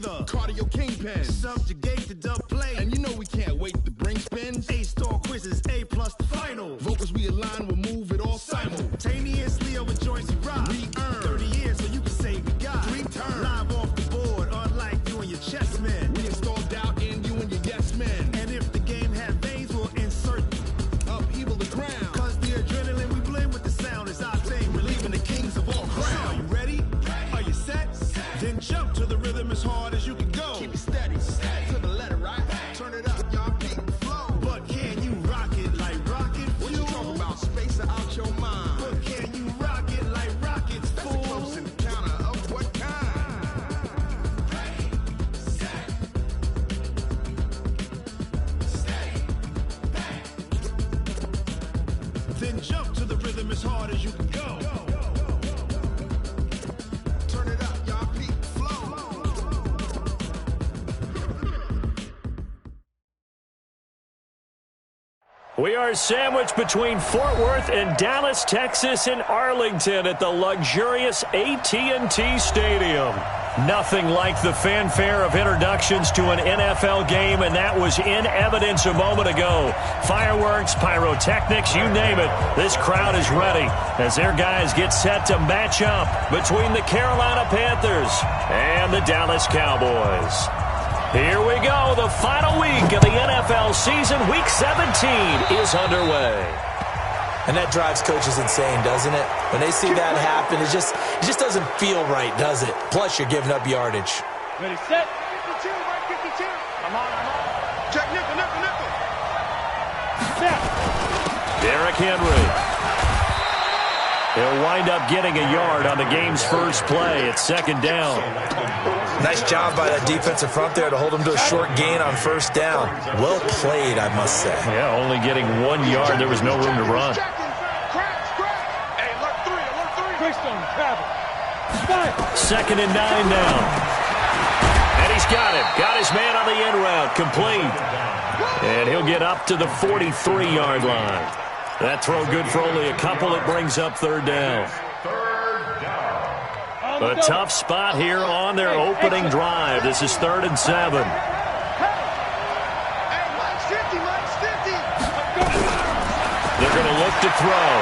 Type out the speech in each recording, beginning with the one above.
the cardio kingpin. Subjugate the dub play. And you know we can't wait to bring spins. A-star quizzes, A+ the final. Vocals we align, we'll move it all simultaneously over joints we rock. Re-earn 30 years so you can say we got 3 turns. Live off the board, unlike you and your chess men. We install doubt in you and your yes men. And if the game had veins, we'll insert upheaval the ground. Cause the adrenaline we blend with the sound is our thing. We're leaving the kings of all ground. So are you ready? Are you set? Then jump to the rhythm as hard as you can go. Keep it steady, to the letter, right? Turn it up, y'all keep the flow. But can you rock it like rocket fuel? What you talking about? Space out your mind. But can you rock it like rockets, fool? That's a close encounter of what kind? Ready, set, stay back. Then jump to the rhythm as hard as you can go. Turn it up, y'all keep the flow. We are sandwiched between Fort Worth and Dallas, Texas, and Arlington at the luxurious AT&T Stadium. Nothing like the fanfare of introductions to an NFL game, and that was in evidence a moment ago. Fireworks, pyrotechnics, you name it. This crowd is ready as their guys get set to match up between the Carolina Panthers and the Dallas Cowboys. Here we go. The final week of the NFL season. Week 17 is underway. And that drives coaches insane, doesn't it? When they see that happen, it just doesn't feel right, does it? Plus, you're giving up yardage. Ready, set. 52, right 52. I'm on. Check nickel. Snap. Derrick Henry. He'll wind up getting a yard on the game's first play. It's second down. Nice job by that defensive front there to hold him to a short gain on first down. Well played, I must say. Yeah, only getting 1 yard. There was no room to run. Hey, alert 3. Greystone, travel. Second and 9 now. And he's got him. Got his man on the in route. Complete. And he'll get up to the 43-yard line. That throw good for only a couple. It brings up third down. A tough spot here on their opening drive. This is 3rd and 7. They're going to look to throw.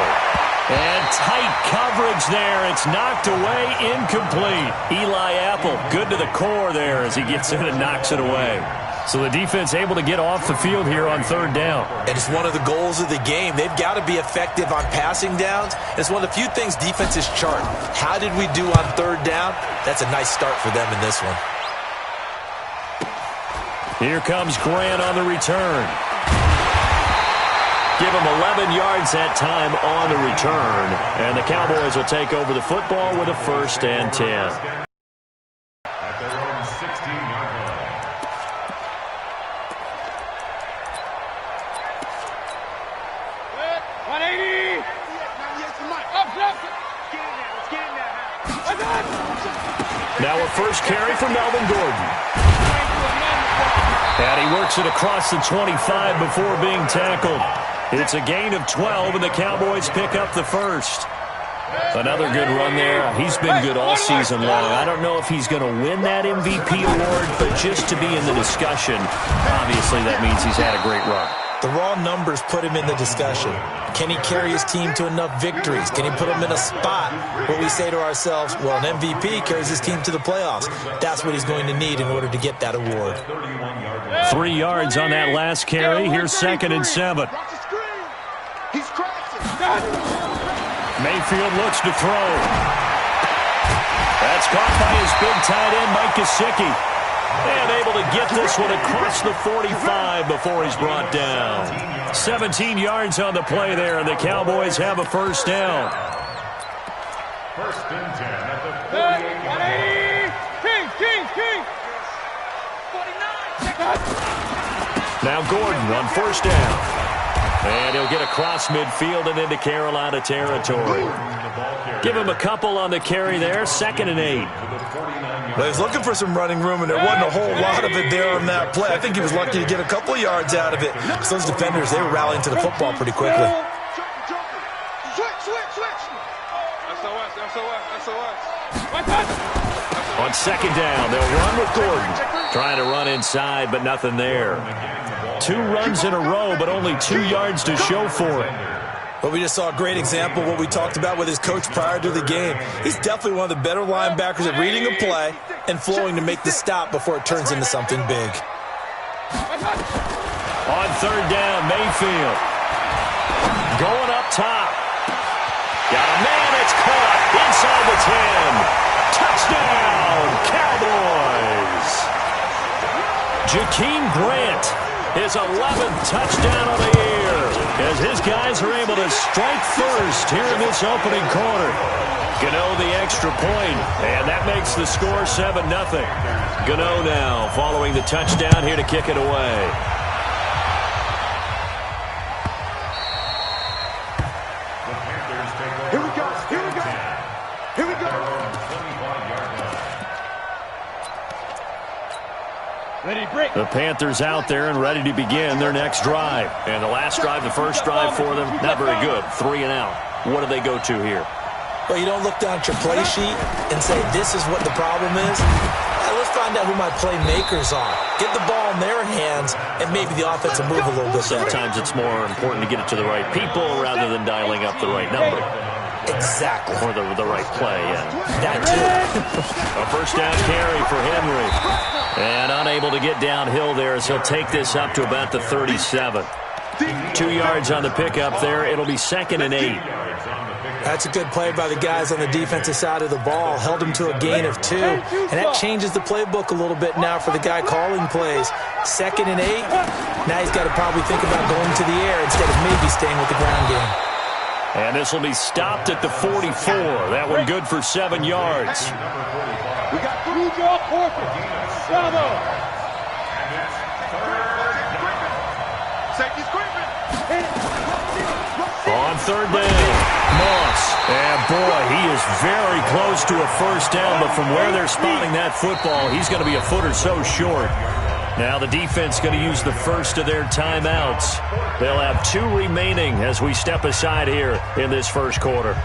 And tight coverage there. It's knocked away, incomplete. Eli Apple, good to the core there as he gets in and knocks it away. So the defense able to get off the field here on 3rd down. And it's one of the goals of the game. They've got to be effective on passing downs. It's one of the few things defenses chart. How did we do on 3rd down? That's a nice start for them in this one. Here comes Grant on the return. Give him 11 yards that time on the return. And the Cowboys will take over the football with a 1st and 10. Now a first carry for Melvin Gordon. And he works it across the 25 before being tackled. It's a gain of 12, and the Cowboys pick up the first. Another good run there. He's been good all season long. I don't know if he's going to win that MVP award, but just to be in the discussion, obviously that means he's had a great run. The raw numbers put him in the discussion. Can he carry his team to enough victories? Can he put them in a spot where we say to ourselves, well, an MVP carries his team to the playoffs. That's what he's going to need in order to get that award. 3 yards on that last carry. Here's 2nd and 7. Mayfield looks to throw. That's caught by his big tight end, Mike Gesicki. And able to get this one across the 45 before he's brought down. 17 yards on the play there, and the Cowboys have a first down. 1st and 10 at the 48. King. 49. Now Gordon on first down. And he'll get across midfield and into Carolina territory. Give him a couple on the carry there. 2nd and 8. Well, he was looking for some running room, and there wasn't a whole lot of it there on that play. I think he was lucky to get a couple of yards out of it. Because those defenders, they were rallying to the football pretty quickly. Switch. On second down, they'll run with Gordon. Trying to run inside, but nothing there. 2 runs in a row, but only 2 yards to show for it. But we just saw a great example of what we talked about with his coach prior to the game. He's definitely one of the better linebackers at reading a play and flowing to make the stop before it turns into something big. On third down, Mayfield. Going up top. Got a man, it's caught inside the 10. Touchdown, Cowboys. Jakeem Grant, his 11th touchdown of the year, as his guys are able to strike first here in this opening quarter. Gano the extra point, and that makes the score 7-0. Gano now following the touchdown here to kick it away. Here we go. Here we go. Here we go. Ready, break. The Panthers out there and ready to begin their next drive. And the last drive, the first drive for them, not very good. 3 and out. What do they go to here? Well, you don't look down at your play sheet and say, this is what the problem is. Let's find out who my playmakers are. Get the ball in their hands, and maybe the offense will move a little bit better. Sometimes it's more important to get it to the right people rather than dialing up the right number. Exactly. Or the right play, yeah. That too. A first down carry for Henry. And unable to get downhill there, so he'll take this up to about the 37. 2 yards on the pickup there. It'll be 2nd and 8. That's a good play by the guys on the defensive side of the ball. Held him to a gain of 2. And that changes the playbook a little bit now for the guy calling plays. 2nd and 8. Now he's got to probably think about going to the air instead of maybe staying with the ground game. And this will be stopped at the 44. That one good for 7 yards. We got 3 draw forfeit. Bravo. Safety's creeping. On third down, Moss. And boy, he is very close to a first down, but from where they're spotting that football, he's going to be a foot or so short. Now the defense going to use the first of their timeouts. They'll have 2 remaining as we step aside here in this first quarter.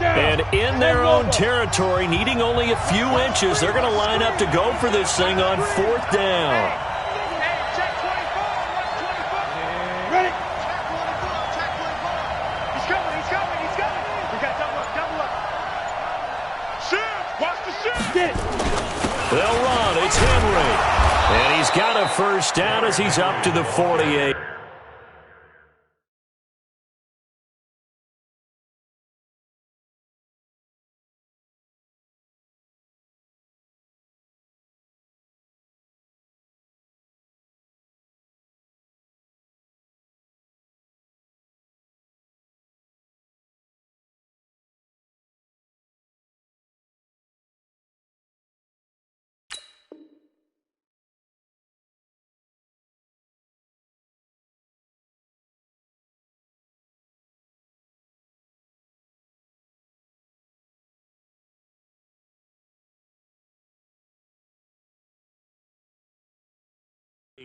And in their own territory, needing only a few inches, they're going to line up to go for this thing on 4th down. Check 24. Ready? He's coming. He's coming. He's coming. We got double up. Double up. Shoot. Watch the shoot. Get it. They'll run. It's Henry. And he's got a first down as he's up to the 48.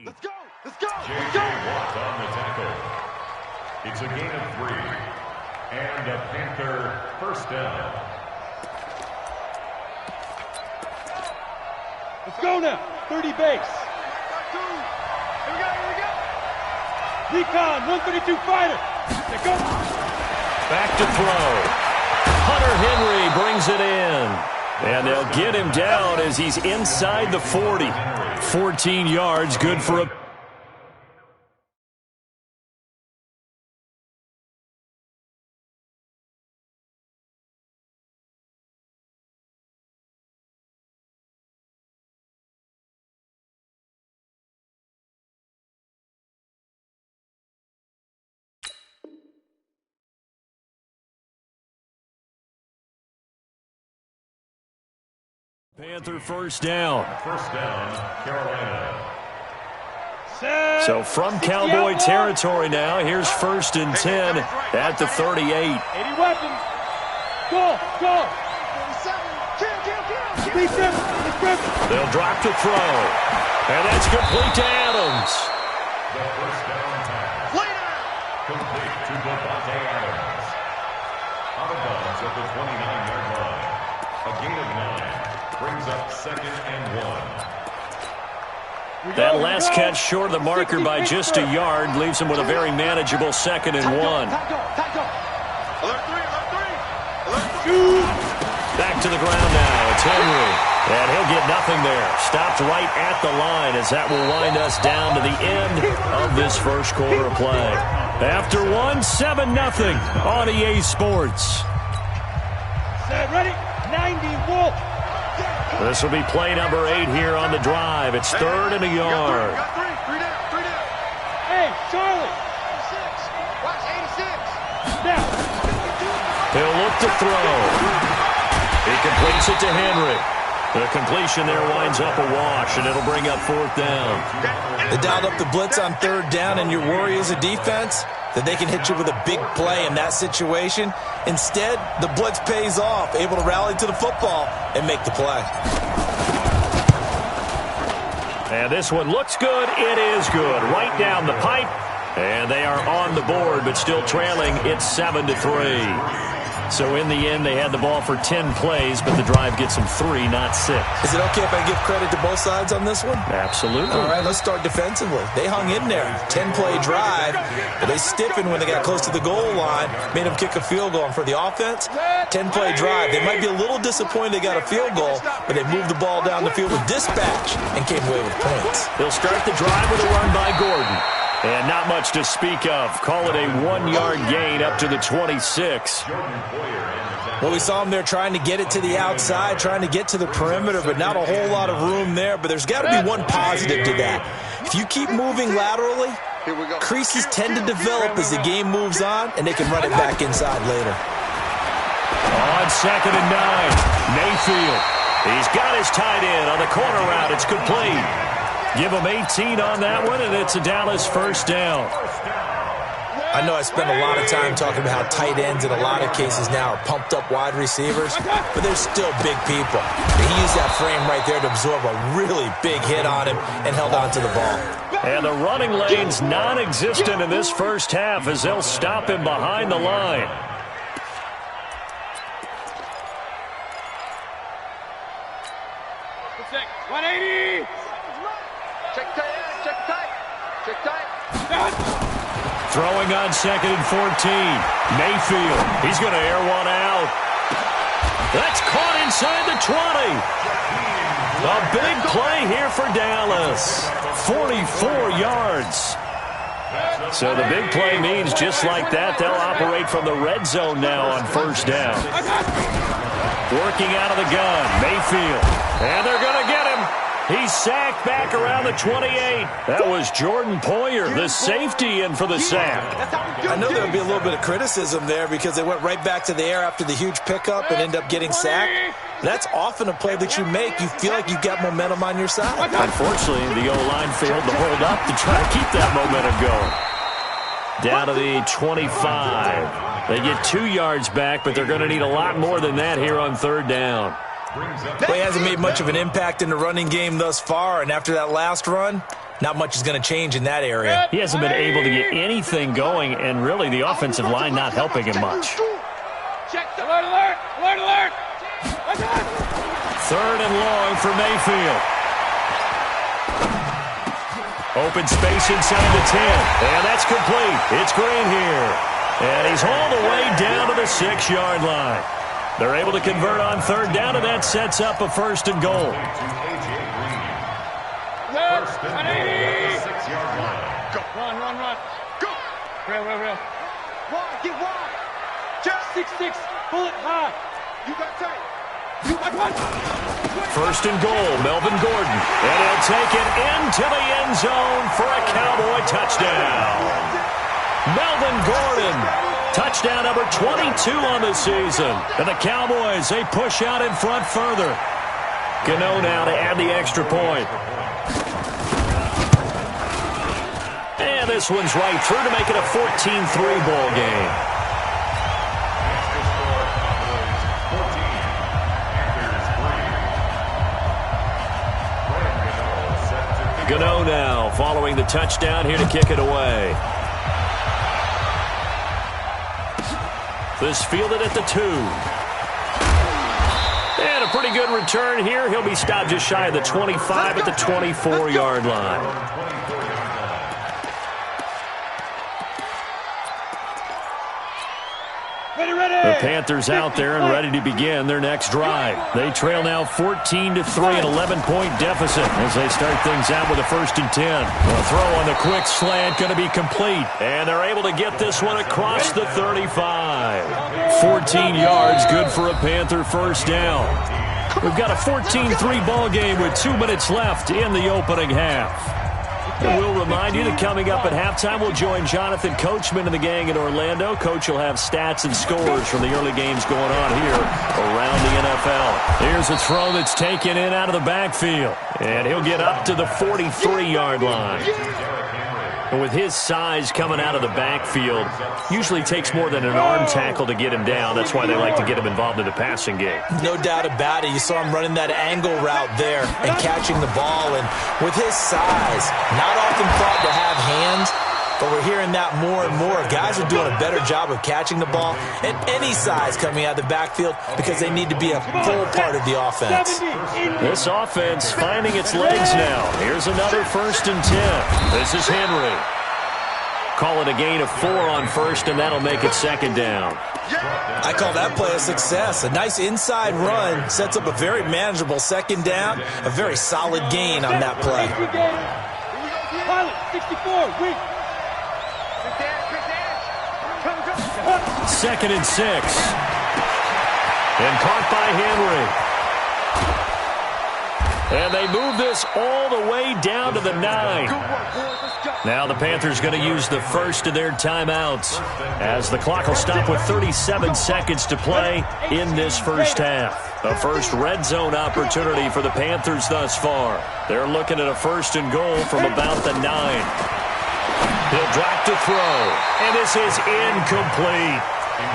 Let's go. Let's go. Let's go. Watt on the tackle. It's a gain of 3. And a Panther first down. Let's go now. 30 base. Here we go. Here we go. Recon 132 fighter. Let's go. Back to throw. Hunter Henry brings it in. And they'll get him down as he's inside the 40. 14 yards, good for a... Panther first down. First down, Carolina. So from Cowboy territory now, here's 1st and 10 at the 38. 80 weapons. Go, go. They'll drop to throw. And that's complete to Adams. The first down pass. Complete to Devontae Adams. Out of bounds at the 29-yard line. A gain of 9 brings up 2nd and 1. That last catch short of the marker by just a yard leaves him with a very manageable 2nd and 1. Back to the ground now. It's Henry. And he'll get nothing there. Stopped right at the line as that will wind us down to the end of this first quarter of play. After 7-0 on EA Sports. Set, ready, 90, Wolf. This will be play number 8 here on the drive. It's 3rd and a yard. Hey, Charlie. Watch 86. Now. He'll look to throw. He completes it to Henry. The completion there winds up a wash, and it'll bring up 4th down. They dialed up the blitz on 3rd down, and your worry as a defense that they can hit you with a big play in that situation. Instead, the blitz pays off, able to rally to the football and make the play. And this one looks good. It is good. Right down the pipe. And they are on the board, but still trailing. It's 7-3. So in the end, they had the ball for 10 plays, but the drive gets them 3, not 6. Is it okay if I give credit to both sides on this one? Absolutely. All right, let's start defensively. They hung in there. 10-play drive, but they stiffened when they got close to the goal line, made them kick a field goal. And for the offense, 10-play drive. They might be a little disappointed they got a field goal, but they moved the ball down the field with dispatch and came away with points. They'll start the drive with a run by Gordon. And not much to speak of. Call it a 1-yard gain up to the 26. Well, we saw him there trying to get it to the outside, trying to get to the perimeter, but not a whole lot of room there. But there's got to be one positive to that. If you keep moving laterally, creases tend to develop as the game moves on, and they can run it back inside later. On 2nd and 9, Mayfield. He's got his tight end on the corner route. It's complete. Give him 18 on that one, and it's a Dallas first down. I know I spent a lot of time talking about how tight ends in a lot of cases now are pumped up wide receivers, but they're still big people. He used that frame right there to absorb a really big hit on him and held on to the ball. And the running lane's non-existent in this first half as they'll stop him behind the line. Check, 180. Check tight. Throwing on 2nd and 14. Mayfield. He's going to air one out. That's caught inside the 20. A big play here for Dallas. 44 yards. So the big play means just like that, they'll operate from the red zone now on first down. Working out of the gun. Mayfield. And they're going to get him. He's sacked back around the 28. That was Jordan Poyer, the safety, in for the sack. I know there would be a little bit of criticism there because they went right back to the air after the huge pickup and end up getting sacked. That's often a play that you make. You feel like you've got momentum on your side. Unfortunately, the O-line failed to hold up to try to keep that momentum going. Down to the 25. They get 2 yards back, but they're going to need a lot more than that here on 3rd down. Well, he hasn't made much of an impact in the running game thus far, and after that last run, not much is going to change in that area. He hasn't been able to get anything going, and really the offensive line not helping him much. Alert. 3rd and long for Mayfield. Open space inside the 10, and that's complete. It's Green here, and he's hauled away down to the 6-yard line. They're able to convert on 3rd down, and that sets up a 1st and goal. First and goal at the 6-yard line. Go. Run. Go. Real. Wide, get wide. Just 6-6. Pull it high. You got tight. 1st and goal, Melvin Gordon. And he'll take it into the end zone for a Cowboy touchdown. Melvin Gordon. Touchdown number 22 on the season. And the Cowboys, they push out in front further. Gano now to add the extra point. And this one's right through to make it a 14-3 ball game. Gano now following the touchdown here to kick it away. This fielded at the 2. And a pretty good return here. He'll be stopped just shy of the 25 at the 24-yard line. The Panthers out there and ready to begin their next drive. They trail now 14-3, an 11-point deficit as they start things out with a 1st and 10. The throw on the quick slant going to be complete. And they're able to get this one across the 35. 14 yards, good for a Panther first down. We've got a 14-3 ball game with 2 minutes left in the opening half. And we'll remind you that coming up at halftime, we'll join Jonathan Coachman and the gang in Orlando. Coach will have stats and scores from the early games going on here around the NFL. Here's a throw that's taken in out of the backfield. And he'll get up to the 43-yard line. And with his size coming out of the backfield, usually takes more than an arm tackle to get him down. That's why they like to get him involved in the passing game. No doubt about it. You saw him running that angle route there and catching the ball. And with his size, not often thought to have hands, but we're hearing that more and more. Guys are doing a better job of catching the ball at any size coming out of the backfield because they need to be a full part of the offense. This offense finding its legs now. Here's another 1st and 10. This is Henry. Call it a gain of 4 on 1st, and that'll make it 2nd down. I call that play a success. A nice inside run sets up a very manageable 2nd down. A very solid gain on that play. Pilot, 64, wait. 2nd and 6. And caught by Henry. And they move this all the way down to the 9. Now the Panthers going to use the first of their timeouts as the clock will stop with 37 seconds to play in this first half. A first red zone opportunity for the Panthers thus far. They're looking at a 1st and goal from about the 9. He'll drop to throw, and this is incomplete.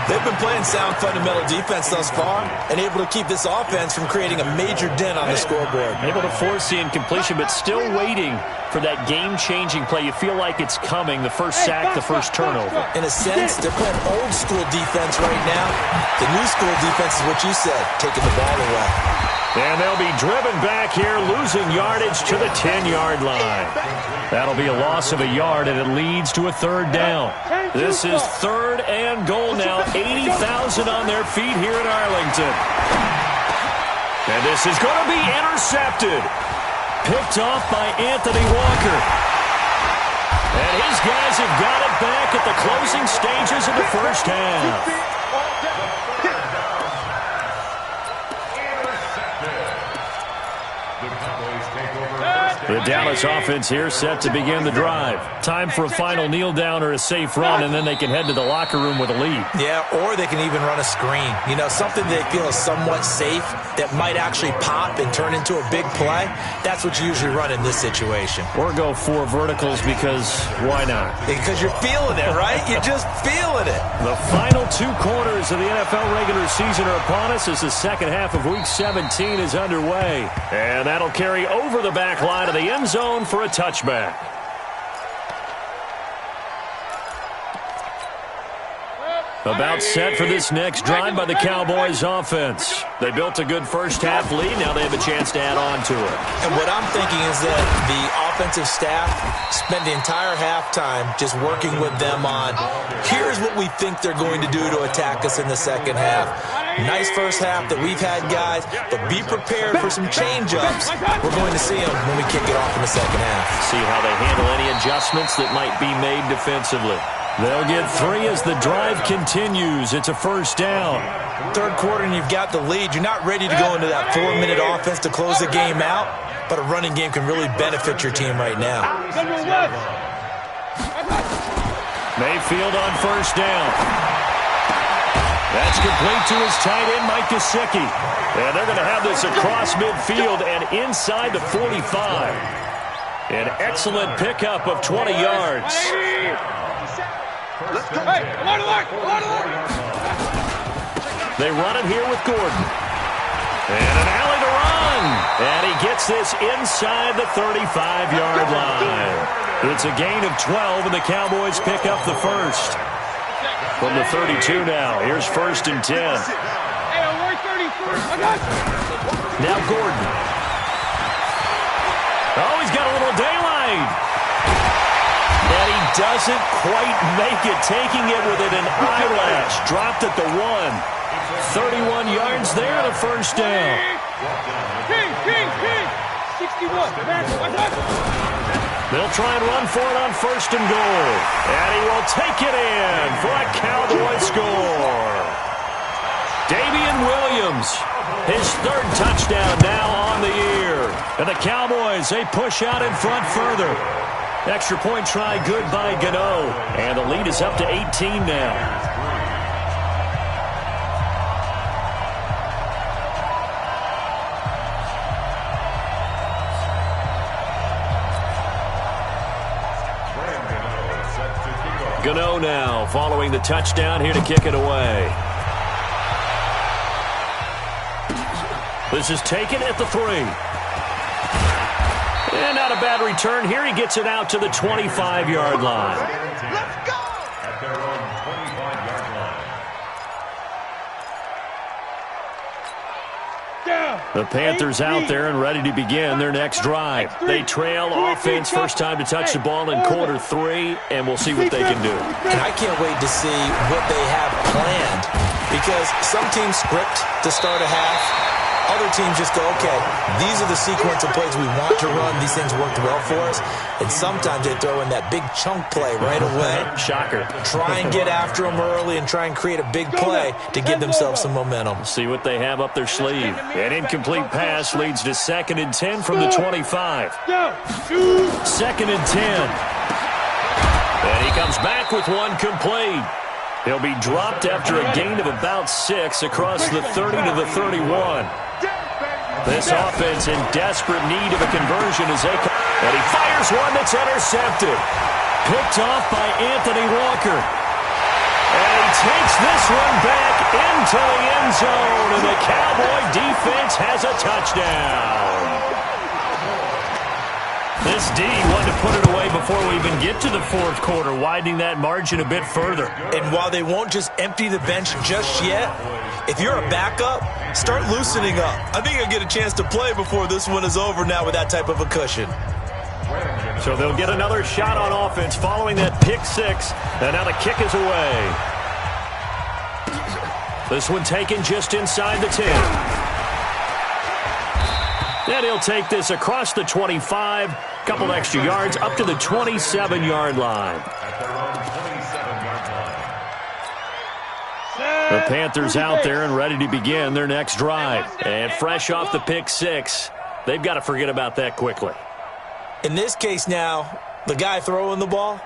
They've been playing sound fundamental defense thus far and able to keep this offense from creating a major dent on the scoreboard. Able to force the incompletion, but still waiting for that game-changing play. You feel like it's coming, the first sack, the first turnover. In a sense, they're playing old-school defense right now. The new school defense is what you said, taking the ball away. And they'll be driven back here, losing yardage to the 10-yard line. That'll be a loss of a yard, and it leads to a 3rd down. This is 3rd and goal now. 80,000 on their feet here in Arlington. And this is going to be intercepted. Picked off by Anthony Walker. And his guys have got it back at the closing stages of the first half. The Dallas offense here set to begin the drive. Time for a final kneel down or a safe run, and then they can head to the locker room with a lead. Yeah, or they can even run a screen. You know, something they feel is somewhat safe that might actually pop and turn into a big play. That's what you usually run in this situation. Or go 4 verticals because why not? Because you're feeling it, right? You're just feeling it. The final 2 quarters of the NFL regular season are upon us as the second half of Week 17 is underway. And that'll carry over the back line of the end zone for a touchback. About set for this next drive by the Cowboys offense. They built a good first half lead. Now they have a chance to add on to it. And what I'm thinking is that the offensive staff spent the entire halftime just working with them on, here's what we think they're going to do to attack us in the second half. Nice first half that we've had, guys, but be prepared for some change-ups. We're going to see them when we kick it off in the second half. See how they handle any adjustments that might be made defensively. They'll get 3 as the drive continues. It's a first down. Third quarter and you've got the lead. You're not ready to go into that 4-minute offense to close the game out, but a running game can really benefit your team right now. Mayfield on first down. That's complete to his tight end, Mike Gesicki. And they're going to have this across midfield and inside the 45. An excellent pickup of 20 yards. They run it here with Gordon. And an alley to run. And he gets this inside the 35-yard line. It's a gain of 12, and the Cowboys pick up the first. From the 32 now. Here's 1st and 10. Now Gordon. Oh, he's got a little daylight. And he doesn't quite make it, taking it within an eyelash. Dropped at the 1. 31 yards there and a first down. King. 61. They'll try and run for it on 1st and goal. And he will take it in for a Cowboy score. Damian Williams, his 3rd touchdown now on the year. And the Cowboys, they push out in front further. Extra point try good by Gano. And the lead is up to 18 now. Gano now following the touchdown here to kick it away. This is taken at the 3. And not a bad return here. He gets it out to the 25-yard line. Let's go! At their own 25-yard line. The Panthers out there and ready to begin their next drive. They trail offense, first time to touch the ball in quarter 3, and we'll see what they can do. And I can't wait to see what they have planned, because some teams script to start a half. Other teams just go, okay, these are the sequence of plays we want to run. These things worked well for us. And sometimes they throw in that big chunk play right away. Shocker. Try and get after them early and try and create a big play to give themselves some momentum. See what they have up their sleeve. An incomplete pass leads to 2nd and 10 from the 25. 2nd and 10. And he comes back with one complete. He'll be dropped after a gain of about 6 across the 30 to the 31. This offense in desperate need of a conversion as they come. And he fires one that's intercepted. Picked off by Anthony Walker. And he takes this one back into the end zone. And the Cowboy defense has a touchdown. This D wanted to put it away before we even get to the 4th quarter, widening that margin a bit further. And while they won't just empty the bench just yet, if you're a backup, start loosening up. I think you'll get a chance to play before this one is over now with that type of a cushion. So they'll get another shot on offense following that pick 6. And now the kick is away. This one taken just inside the 10. And he'll take this across the 25, couple extra yards, up to the 27-yard line. The Panthers out there and ready to begin their next drive. And fresh off the pick 6, they've got to forget about that quickly. In this case now, the guy throwing the ball,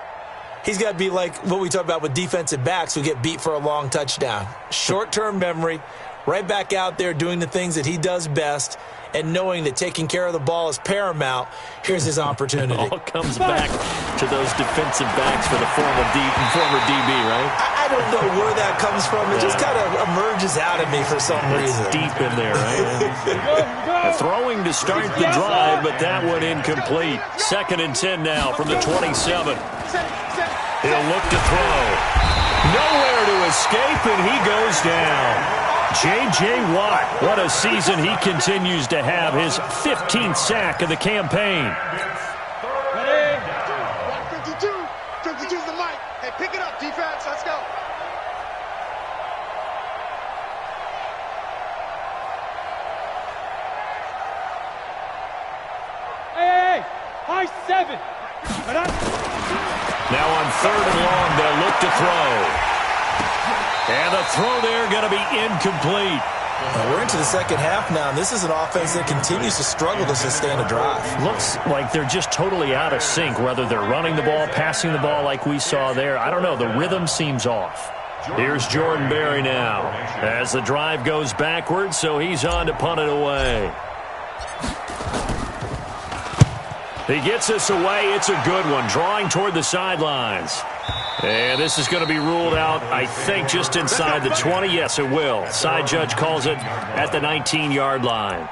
he's got to be like what we talk about with defensive backs who get beat for a long touchdown. Short-term memory, right back out there doing the things that he does best, and knowing that taking care of the ball is paramount. Here's his opportunity. It all comes back to those defensive backs for the former DB, right? I don't know where that comes from. It just kind of emerges out of me for some reason. It's deep in there, right? Throwing to start the drive, but that one incomplete. 2nd and 10 now from the 27. He'll look to throw. Nowhere to escape, and he goes down. J.J. Watt, what a season he continues to have. His 15th sack of the campaign. 52. 52's the mic. Hey, pick it up, defense. Let's go. Hey, high 7. Now on 3rd and long, they'll look to throw. And the throw there going to be incomplete. We're into the second half now, and this is an offense that continues to struggle to sustain a drive. Looks like they're just totally out of sync, whether they're running the ball, passing the ball like we saw there. I don't know. The rhythm seems off. Here's Jordan Berry now as the drive goes backwards, so he's on to punt it away. He gets this away. It's a good one, drawing toward the sidelines. And this is going to be ruled out, I think, just inside the 20. Yes, it will. Side judge calls it at the 19-yard line.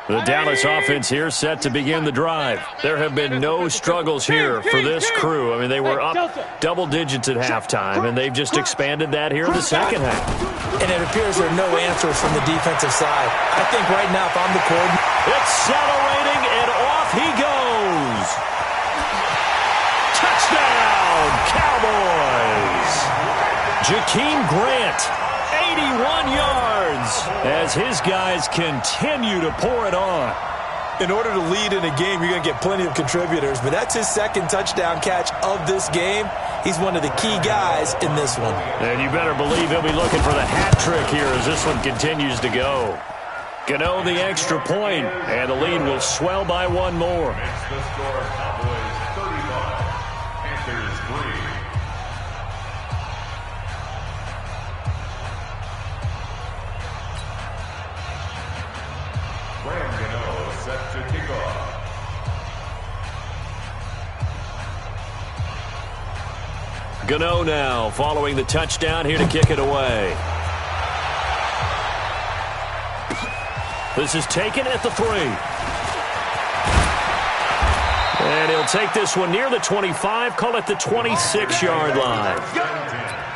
The Dallas offense here set to begin the drive. There have been no struggles here for this crew. I mean, they were up double digits at halftime, and they've just expanded that here in the second half. And it appears there are no answers from the defensive side. I think right now, if I'm the coordinator, accelerating, and off he goes. Touchdown, Cowboys. Jakeem Grant, 81 yards, as his guys continue to pour it on. in order to lead in a game, you're going to get plenty of contributors, but that's his second touchdown catch of this game. He's one of the key guys in this one. And you better believe he'll be looking for the hat trick here as this one continues to go. Gano the extra point, and the lead will swell by one more. Makes the score Cowboys 35, Panthers 3. Graham Gano set to kick off. Gano now following the touchdown here to kick it away. This is taken at the 3. And he'll take this one near the 25, call it the 26-yard line.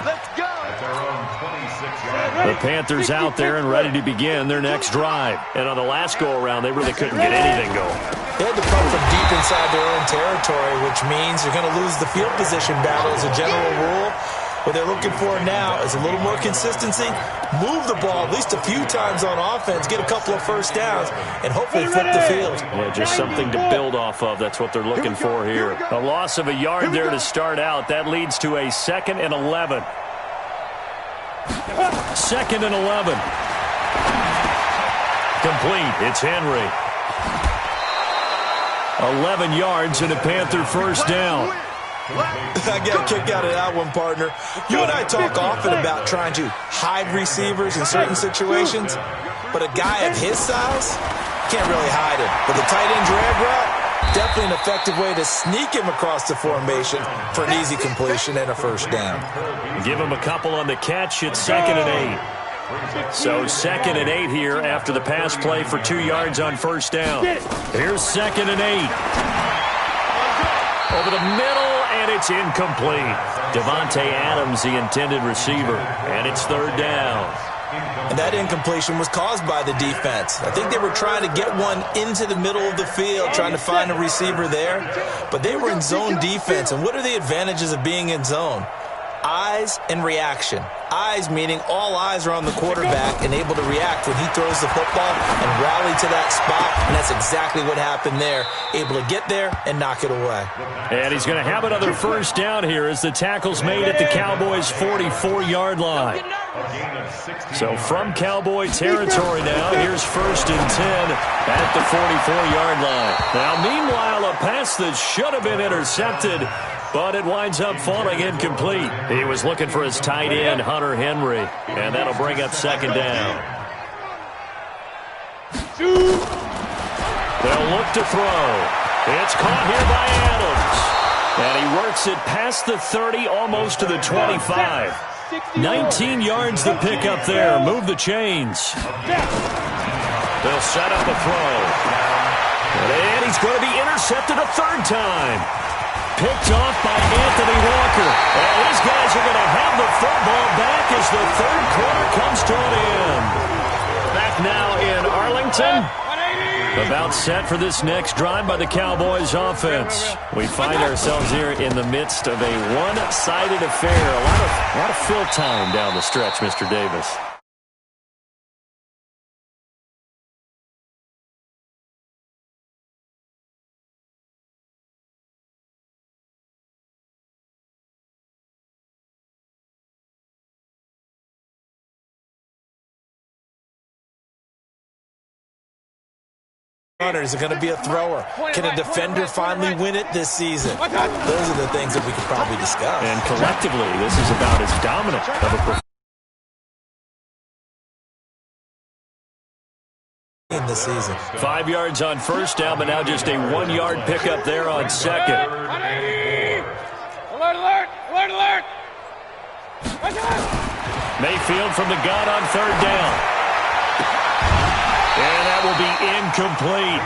Let's go. At their own 26-yard The Panthers out there and ready to begin their next drive. And on the last go-around, they really couldn't get anything going. They had to punt from deep inside their own territory, which means you're going to lose the field position battle as a general rule. What they're looking for now is a little more consistency, move the ball at least a few times on offense, get a couple of first downs, and hopefully flip the field. Yeah, just something to build off of. That's what they're looking for here. A loss of a yard there to start out. That leads to a 2nd and 11. 2nd and 11. Complete. It's Henry. 11 yards and a Panther first down. I got a kick out of that one, partner. You and I talk often about trying to hide receivers in certain situations, but a guy of his size can't really hide him. But the tight end drag route, definitely an effective way to sneak him across the formation for an easy completion and a first down. Give him a couple on the catch. It's 2nd and 8. So 2nd and 8 here after the pass play for 2 yards on first down. Here's 2nd and 8. Over the middle, and it's incomplete. Devontae Adams, the intended receiver, and it's 3rd down. And that incompletion was caused by the defense. I think they were trying to get one into the middle of the field, trying to find a receiver there, but they were in zone defense. And what are the advantages of being in zone? Eyes and reaction. Eyes meaning all eyes are on the quarterback and able to react when he throws the football and rally to that spot, and that's exactly what happened there. Able to get there and knock it away. And he's going to have another first down here as the tackle's made at the Cowboys' 44-yard line. So from Cowboy territory now, here's 1st and 10 at the 44-yard line. Now, meanwhile, a pass that should have been intercepted, but it winds up falling incomplete. He was looking for his tight end, Hunter Henry, and that'll bring up 2nd down. They'll look to throw. It's caught here by Adams, and he works it past the 30, almost to the 25. 19 yards to pick up there. Move the chains. They'll set up a throw. And he's going to be intercepted a 3rd time. Picked off by Anthony Walker. And these guys are going to have the football back as the 3rd quarter comes to an end. Back now in Arlington. About set for this next drive by the Cowboys offense. We find ourselves here in the midst of a one-sided affair. A lot of fill time down the stretch, Mr. Davis. runner? Is it going to be a thrower? Can a defender finally win it this season? Those are the things that we could probably discuss. And collectively, this is about as dominant of a performance in this season. 5 yards on first down, but now just a 1 yard pickup there on second. Alert, alert, alert, alert. Mayfield from the gun on third down. And that will be incomplete.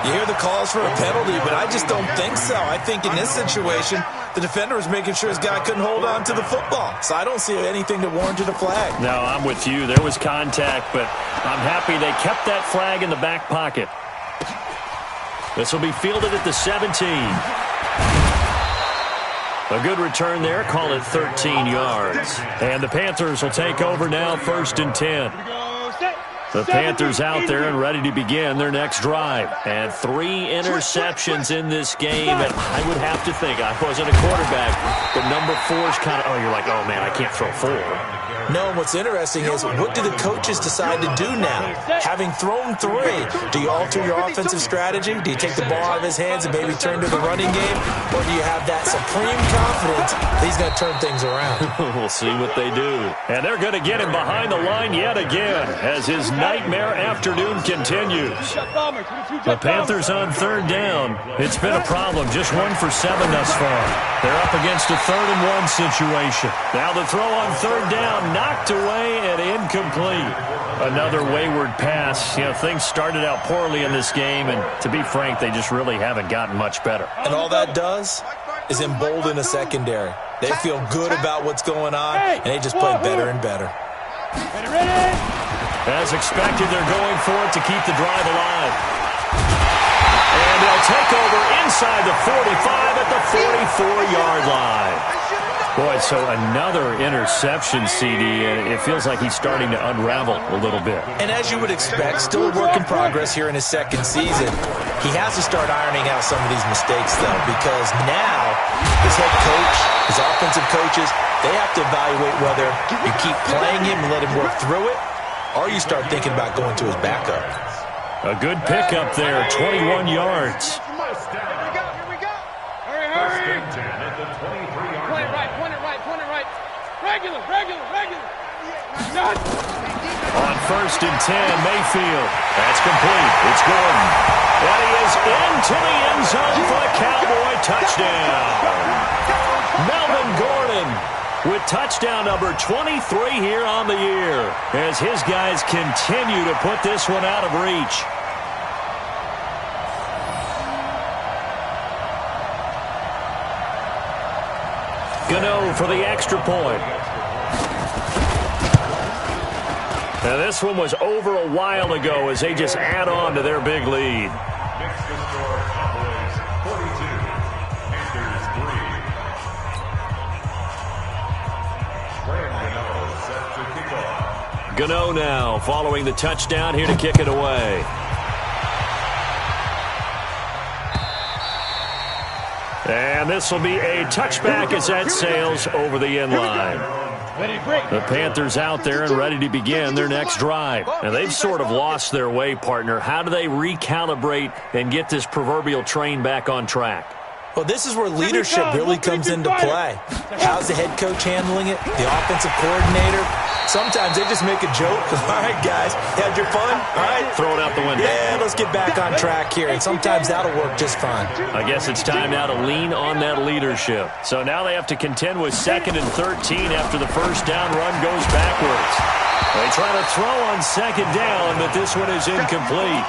You hear the calls for a penalty, but I just don't think so. I think in this situation, the defender was making sure his guy couldn't hold on to the football. So I don't see anything that warranted a flag. No, I'm with you. There was contact, but I'm happy they kept that flag in the back pocket. This will be fielded at the 17. A good return there. Call it 13 yards. And the Panthers will take over now, 1st and 10. The Panthers out there and ready to begin their next drive. And 3 interceptions in this game. And I would have to think, I wasn't a quarterback, but number 4 is kind of, you're like, oh, man, I can't throw 4. No, what's interesting is, what do the coaches decide to do now? Having thrown 3, do you alter your offensive strategy? Do you take the ball out of his hands and maybe turn to the running game? Or do you have that supreme confidence that he's going to turn things around? We'll see what they do. And they're going to get him behind the line yet again as his nightmare afternoon continues. The Panthers on third down. It's been a problem. Just 1 for 7 thus far. They're up against a 3rd and 1 situation. Now the throw on third down, knocked away and incomplete. Another wayward pass. You know, things started out poorly in this game, and to be frank, they just really haven't gotten much better. And all that does is embolden a secondary. They feel good about what's going on, and they just play better and better. As expected, they're going for it to keep the drive alive. And they'll take over inside the 45 at the 44-yard line. Boy, so another interception, CD, and it feels like he's starting to unravel a little bit. And as you would expect, still a work in progress here in his 2nd season. He has to start ironing out some of these mistakes, though, because now his head coach, his offensive coaches, they have to evaluate whether you keep playing him and let him work through it, or you start thinking about going to his backup. A good pickup there, 21 yards. Regular. On 1st and 10, Mayfield. That's complete. It's Gordon. And he is into the end zone for a Cowboy touchdown. Melvin Gordon with touchdown number 23 here on the year as his guys continue to put this one out of reach. Gano for the extra point. Now this one was over a while ago as they just add on to their big lead. Next to score, Cowboys 42, Panthers 3. Brand Gano set to kick off. Gano now following the touchdown here to kick it away. And this will be a touchback as that sails over the end line. The Panthers out there and ready to begin their next drive. And they've sort of lost their way, partner. How do they recalibrate and get this proverbial train back on track? Well, this is where leadership really comes into play. How's the head coach handling it? The offensive coordinator? Sometimes they just make a joke. All right, guys, had your fun? All right. Throw it out the window. Yeah, let's get back on track here. And sometimes that'll work just fine. I guess it's time now to lean on that leadership. So now they have to contend with 2nd and 13 after the first down run goes backwards. They try to throw on 2nd down, but this one is incomplete.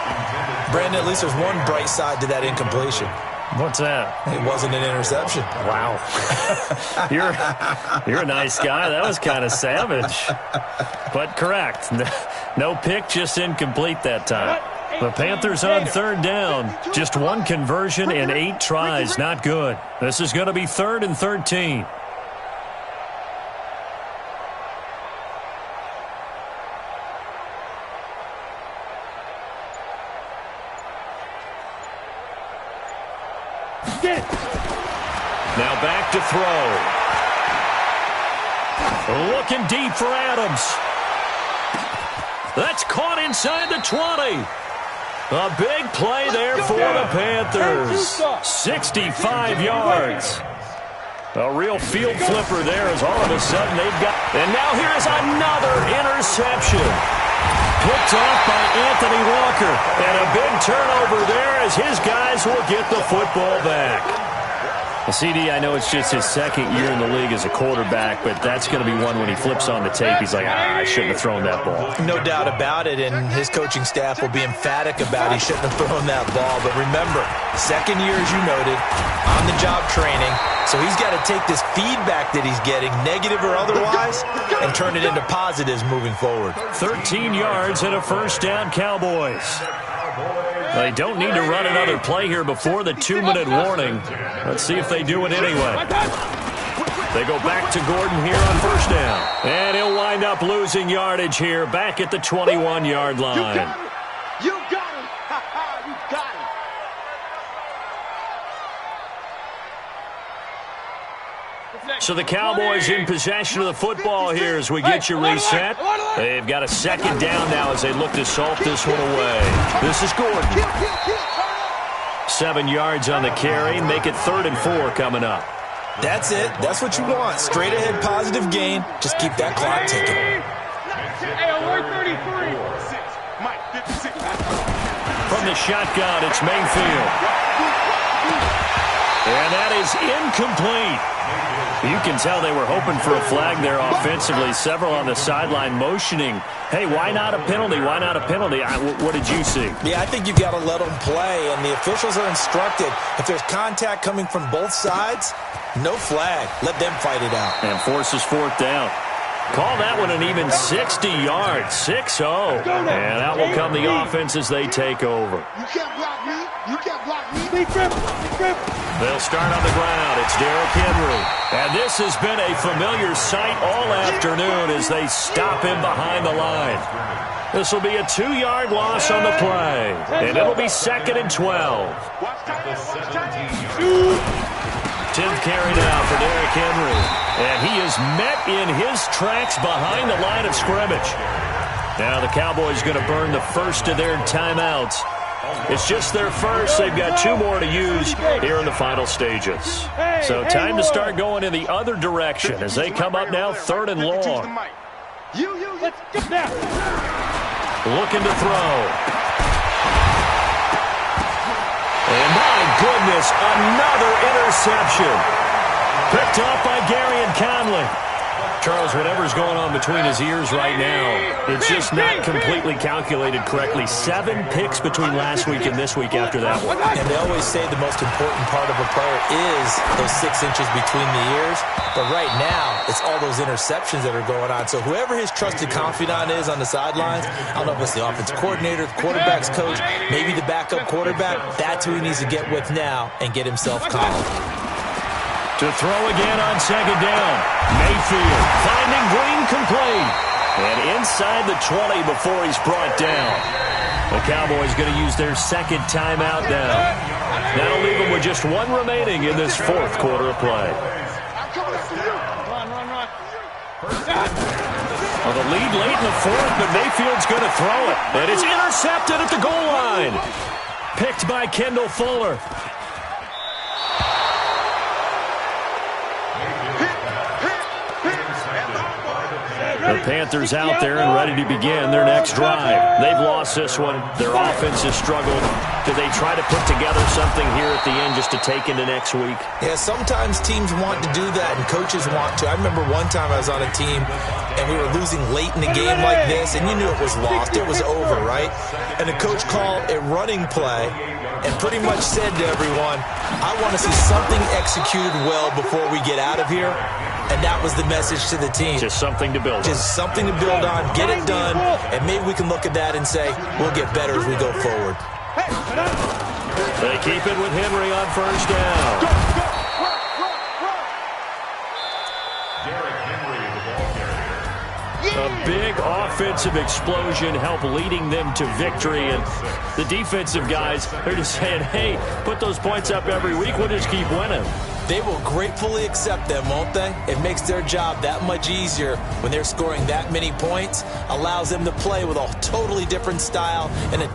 Brandon, at least there's one bright side to that incompletion. What's that? It wasn't an interception. Wow. You're a nice guy. That was kind of savage. But correct. No pick, just incomplete that time. The Panthers on 3rd down. Just 1 conversion in 8 tries. Not good. This is going to be 3rd and 13. Now back to throw. Looking deep for Adams. That's caught inside the 20. A big play there for the Panthers. 65 yards. A real field flipper there as all of a sudden they've got... And now here's another interception. Picked off by Anthony Walker. And a big turnover there as his guys will get the football back. Well, CD, I know it's just his second year in the league as a quarterback, but that's going to be one when he flips on the tape. He's like, I shouldn't have thrown that ball. No doubt about it, and his coaching staff will be emphatic about he shouldn't have thrown that ball. But remember, second year, as you noted, on-the-job training. So he's got to take this feedback that he's getting, negative or otherwise, and turn it into positives moving forward. 13 yards and a first down, Cowboys. They don't need to run another play here before the 2-minute warning. Let's see if they do it anyway. They go back to Gordon here on first down. And he'll wind up losing yardage here back at the 21-yard line. You got him. You got him. So the Cowboys in possession of the football here as we get you reset. They've got a second down now as they look to salt this one away. This is Gordon. 7 yards on the carry. Make it 3rd and 4 coming up. That's it. That's what you want. Straight ahead positive gain. Just keep that clock ticking. Hey, alert 33. From the shotgun, it's Mayfield. And that is incomplete. You can tell they were hoping for a flag there offensively. Several on the sideline motioning, hey, why not a penalty? Why not a penalty? What did you see? Yeah, I think you've got to let them play, and the officials are instructed. If there's contact coming from both sides, no flag. Let them fight it out. And forces 4th down. Call that one an even 60 yards, 6-0. And that will come the offense as they take over. You can't block me. You can't block me. They'll start on the ground. It's Derrick Henry. And this has been a familiar sight all afternoon as they stop him behind the line. This will be a 2-yard loss on the play. And it'll be 2nd and 12. 10th carry now for Derrick Henry. And he is met in his tracks behind the line of scrimmage. Now the Cowboys going to burn the first of their timeouts. It's just their first. They've got 2 more to use here in the final stages. So time to start going in the other direction as they come up now 3rd and long. Looking to throw. And my goodness, another interception. Picked off by Garyon Conley. Charles, whatever's going on between his ears right now, it's just not completely calculated correctly. 7 picks between last week and this week after that one. And they always say the most important part of a player is those 6 inches between the ears. But right now, it's all those interceptions that are going on. So whoever his trusted confidant is on the sidelines, I don't know if it's the offensive coordinator, the quarterback's coach, maybe the backup quarterback, that's who he needs to get with now and get himself calm. To throw again on 2nd down. Mayfield finding Green complete. And inside the 20 before he's brought down. The Cowboys going to use their 2nd timeout now. That'll leave them with just 1 remaining in this 4th quarter of play. Well, the lead late in the 4th, but Mayfield's going to throw it. And it's intercepted at the goal line. Picked by Kendall Fuller. The Panthers out there and ready to begin their next drive. They've lost this one. Their offense has struggled. Do they try to put together something here at the end just to take into next week? Yeah, sometimes teams want to do that and coaches want to. I remember one time I was on a team and we were losing late in the game like this, and you knew it was lost. It was over, right? And the coach called a running play and pretty much said to everyone, I want to see something executed well before we get out of here. And that was the message to the team. Just something to build on. Just something to build on, get it done, and maybe we can look at that and say, we'll get better as we go forward. They keep it with Henry on first down. Derrick Henry, the ball carrier. A big offensive explosion helped leading them to victory. And the defensive guys, they're just saying, hey, put those points up every week. We'll just keep winning. They will gratefully accept them, won't they? It makes their job that much easier when they're scoring that many points, allows them to play with a totally different style and a